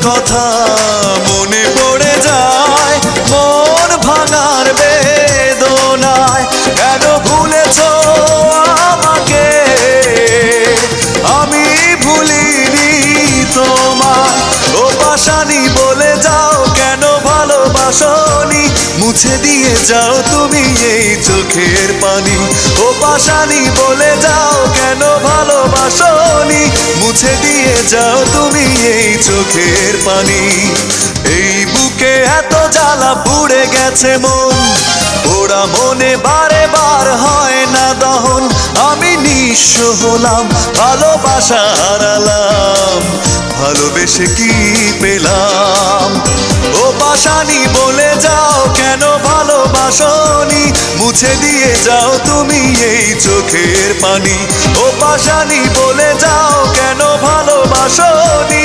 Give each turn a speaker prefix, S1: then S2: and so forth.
S1: কথা মনে পড়ে যায় মন ভাঙার বেদনায়। কেন ভুলেছো আমাকে, আমি ভুলিনি তোমায়। ও পাশানি বলে যাও কেন ভালোবাসনি, মুছে দিয়ে যাও তুমি এই চোখের পানি। ও পাশানি বলে যাও কেন ভালোবাসনি, মুছে দিয়ে যাও তুমি এই চোখের পানি। এই বুকে এত জ্বালা পুড়ে গেছে মন, পোড়া মনে বারে বার হয় না দহন। আমি নিঃস্ব হলাম, ভালোবাসা হারালাম, ভালোবেসে কি পেলাম। ও পাশানি বলে যাও কেন ভালোবাসনি, মুছে দিয়ে যাও তুমি এই চোখের পানি। ও পাশানি বলে যাও কেন ভালোবাসনি,